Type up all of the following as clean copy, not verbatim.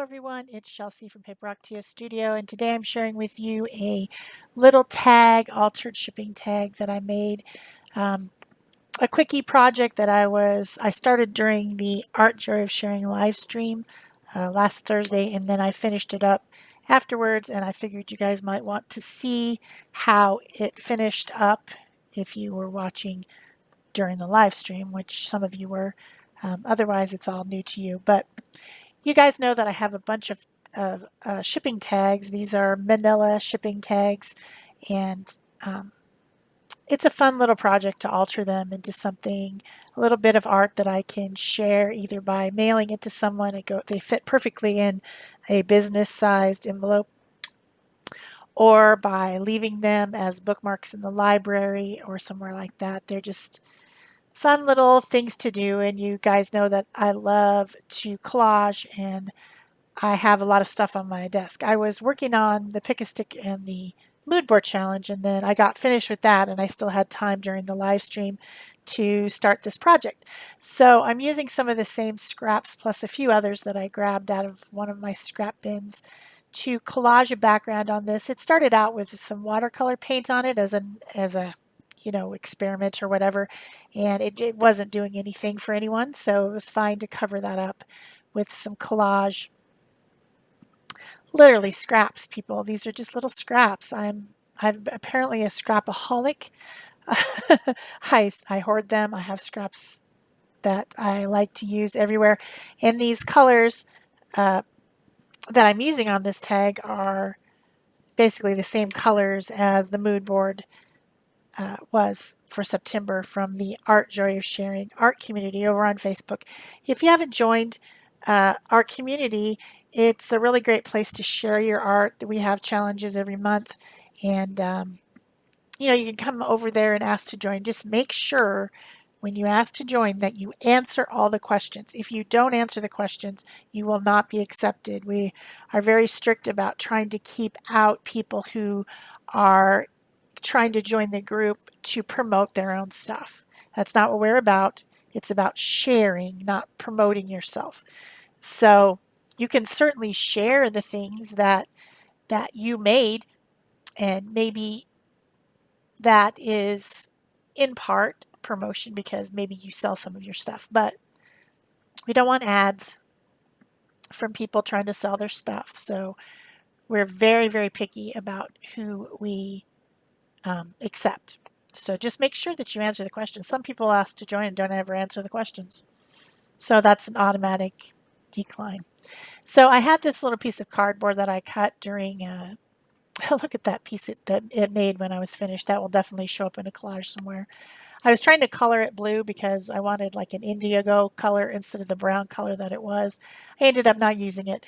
everyone, it's Shel C from PaperOcotilloStudio, and today I'm sharing with you a little tag, altered shipping tag that I made. Um, a quickie project that I started during the Art Joy of Sharing live stream last Thursday, and then I finished it up afterwards, and I figured you guys might want to see how it finished up if you were watching during the live stream, which some of you were. Otherwise, it's all new to you, but you guys know that I have a bunch of shipping tags. These are manila shipping tags, and um, it's a fun little project to alter them into something, a little bit of art that I can share either by mailing it to someone. They fit perfectly in a business-sized envelope, or by leaving them as bookmarks in the library or somewhere like that. They're just fun little things to do, and you guys know that I love to collage, and I have a lot of stuff on my desk. I was working on the pick a stick and the mood board challenge, and then I got finished with that, and I still had time during the live stream to start this project. So I'm using some of the same scraps plus a few others that I grabbed out of one of my scrap bins to collage a background on this. It started out with some watercolor paint on it as a experiment or whatever, and it wasn't doing anything for anyone, so it was fine to cover that up with some collage. Literally scraps, people. These are just little scraps. I'm apparently a scrapaholic. I hoard them. I have scraps that I like to use everywhere. And these colors that I'm using on this tag are basically the same colors as the mood board was for September from the Art Joy of Sharing art community over on Facebook. If you haven't joined our community, it's a really great place to share your art. We have challenges every month, and you can come over there and ask to join. Just make sure when you ask to join that you answer all the questions. If you don't answer the questions, you will not be accepted. We are very strict about trying to keep out people who are trying to join the group to promote their own stuff. That's not what we're about. It's about sharing, not promoting yourself. So you can certainly share the things that you made, and maybe that is in part promotion because maybe you sell some of your stuff, but we don't want ads from people trying to sell their stuff. So we're very, very picky about who we accept. So just make sure that you answer the questions. Some people ask to join and don't ever answer the questions. So that's an automatic decline. So I had this little piece of cardboard that I cut during, look at that piece that it made when I was finished. That will definitely show up in a collage somewhere. I was trying to color it blue because I wanted like an indigo color instead of the brown color that it was. I ended up not using it.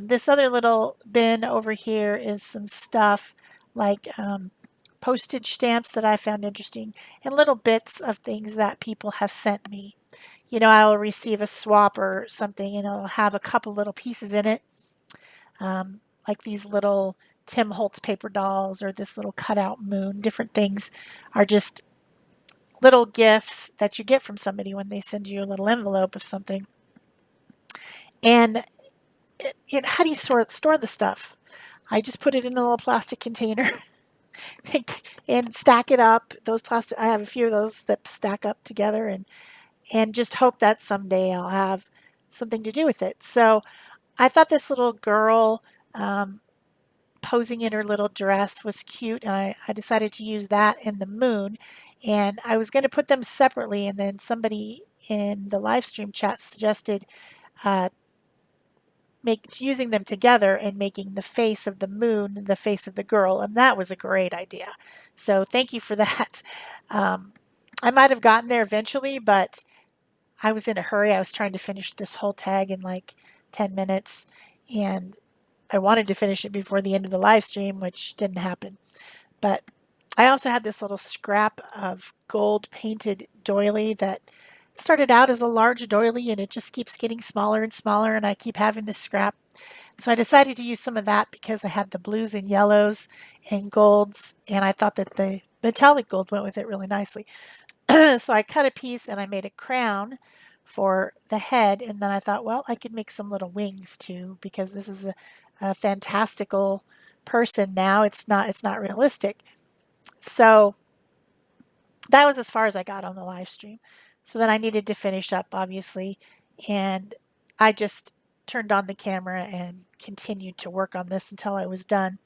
This other little bin over here is some stuff like postage stamps that I found interesting, and little bits of things that people have sent me. I'll receive a swap or something, and it'll have a couple little pieces in it, like these little Tim Holtz paper dolls or this little cutout moon. Different things are just little gifts that you get from somebody when they send you a little envelope of something. And how do you store the stuff? I just put it in a little plastic container and stack it up. I have a few of those that stack up together, and just hope that someday I'll have something to do with it. So I thought this little girl posing in her little dress was cute, and I decided to use that and the moon. And I was going to put them separately, and then somebody in the live stream chat suggested using them together and making the face of the moon the face of the girl, and that was a great idea. So thank you for that. I might have gotten there eventually, but I was in a hurry. I was trying to finish this whole tag in like 10 minutes, and I wanted to finish it before the end of the live stream, which didn't happen. But I also had this little scrap of gold painted doily that started out as a large doily, and it just keeps getting smaller and smaller, and I keep having this scrap. So I decided to use some of that because I had the blues and yellows and golds, and I thought that the metallic gold went with it really nicely. So I cut a piece and I made a crown for the head, and then I thought, well, I could make some little wings too, because this is a fantastical person now. It's not realistic. So that was as far as I got on the live stream. So then I needed to finish up, obviously, and I just turned on the camera and continued to work on this until I was done.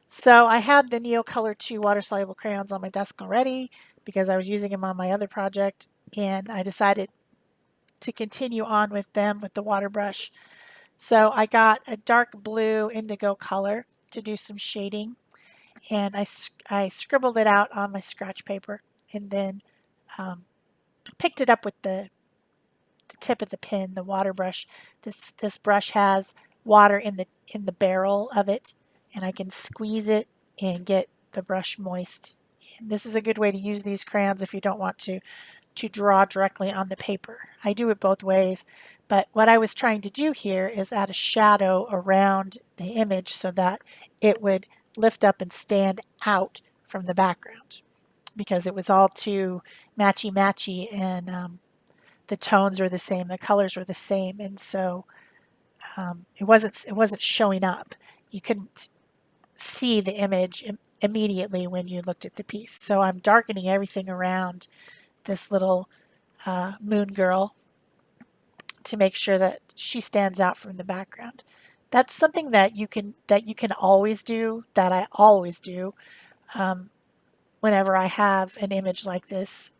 So I had the Neocolor 2 water-soluble crayons on my desk already because I was using them on my other project, and I decided to continue on with them with the water brush. So I got a dark blue indigo color to do some shading, and I scribbled it out on my scratch paper, and then picked it up with the tip of the pen, the water brush. This brush has water in the barrel of it, and I can squeeze it and get the brush moist. And this is a good way to use these crayons if you don't want to draw directly on the paper. I do it both ways, but what I was trying to do here is add a shadow around the image so that it would lift up and stand out from the background, because it was all too matchy and the tones were the same, the colors were the same, and so it wasn't showing up. You couldn't see the image immediately when you looked at the piece. So I'm darkening everything around this little moon girl to make sure that she stands out from the background. That's something that you can always do, that I always do whenever I have an image like this.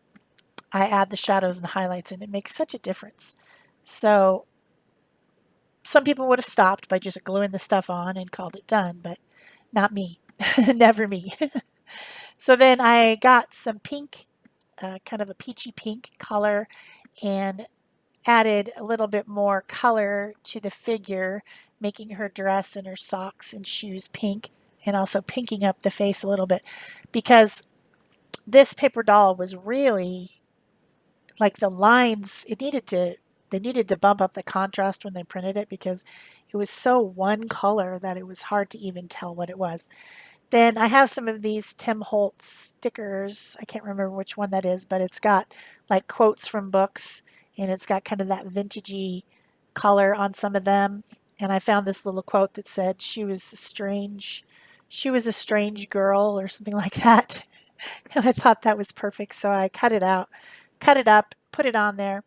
I add the shadows and the highlights, and it makes such a difference. So some people would have stopped by just gluing the stuff on and called it done, but not me. Never me. So then I got some pink, kind of a peachy pink color, and added a little bit more color to the figure, making her dress and her socks and shoes pink, and also pinking up the face a little bit, because this paper doll was really like the lines, they needed to bump up the contrast when they printed it, because it was so one color that it was hard to even tell what it was. Then I have some of these Tim Holtz stickers. I can't remember which one that is, but it's got like quotes from books, and it's got kind of that vintagey color on some of them. And I found this little quote that said she was a strange girl, or something like that. And I thought that was perfect, so I cut it out, cut it up, put it on there.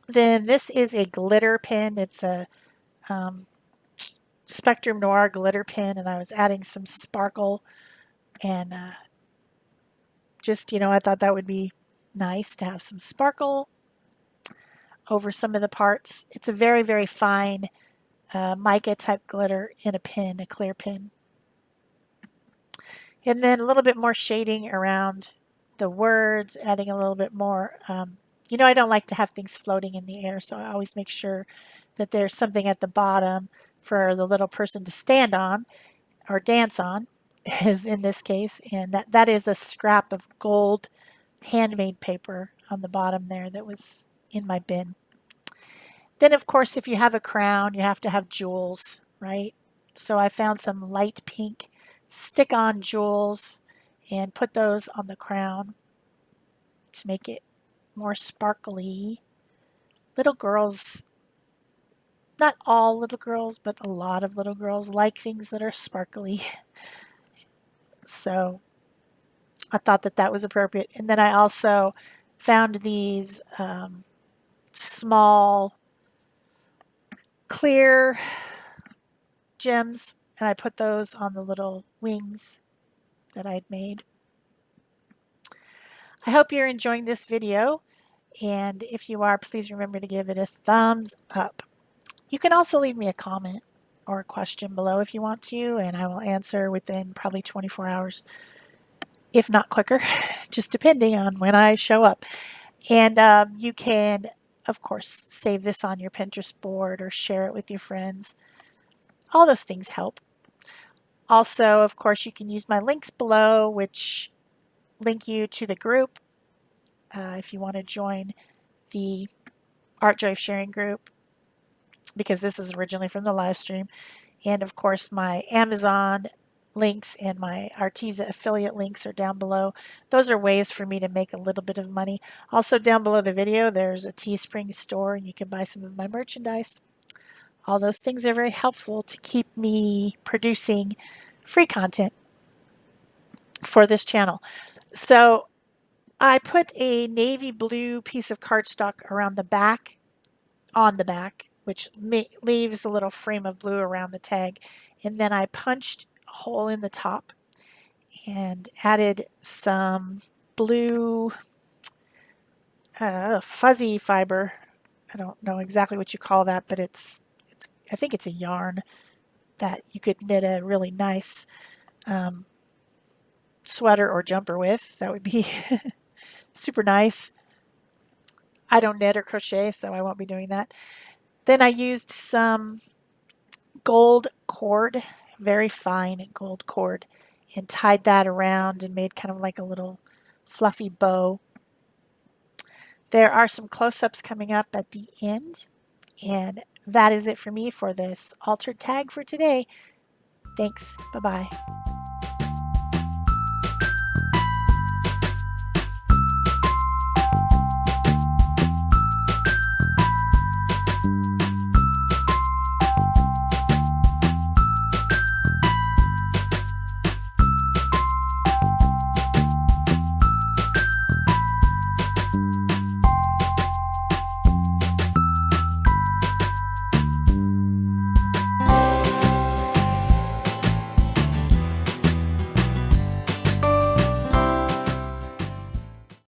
Then this is a glitter pen. It's a Spectrum Noir glitter pen, and I was adding some sparkle, and just, I thought that would be nice to have some sparkle over some of the parts. It's a very, very fine mica type glitter in a pen, a clear pen. And then a little bit more shading around the words, adding a little bit more. I don't like to have things floating in the air, so I always make sure that there's something at the bottom for the little person to stand on or dance on, as in this case, and that is a scrap of gold handmade paper on the bottom there that was in my bin. Then, of course, if you have a crown, you have to have jewels, right? So I found some light pink stick-on jewels and put those on the crown to make it more sparkly. Little girls, not all little girls, but a lot of little girls like things that are sparkly. So I thought that was appropriate. And then I also found these small clear gems, and I put those on the little wings that I'd made. I hope you're enjoying this video, and if you are, please remember to give it a thumbs up. You can also leave me a comment or a question below if you want to, and I will answer within probably 24 hours, if not quicker, just depending on when I show up. And you can, of course, save this on your Pinterest board or share it with your friends. All those things help. Also, of course, you can use my links below, which link you to the group if you want to join the Art Joy Sharing group, because this is originally from the live stream. And of course, my Amazon links and my Arteza affiliate links are down below. Those are ways for me to make a little bit of money. Also down below the video, there's a Teespring store and you can buy some of my merchandise. All those things are very helpful to keep me producing free content for this channel. So I put a navy blue piece of cardstock around the back, on the back, which leaves a little frame of blue around the tag. And then I punched a hole in the top and added some blue fuzzy fiber. I don't know exactly what you call that, but I think it's a yarn that you could knit a really nice sweater or jumper with. That would be super nice. I don't knit or crochet, so I won't be doing that. Then I used some gold cord, very fine gold cord, and tied that around and made kind of like a little fluffy bow. There are some close-ups coming up at the end, and that is it for me for this altered tag for today. Thanks. Bye-bye.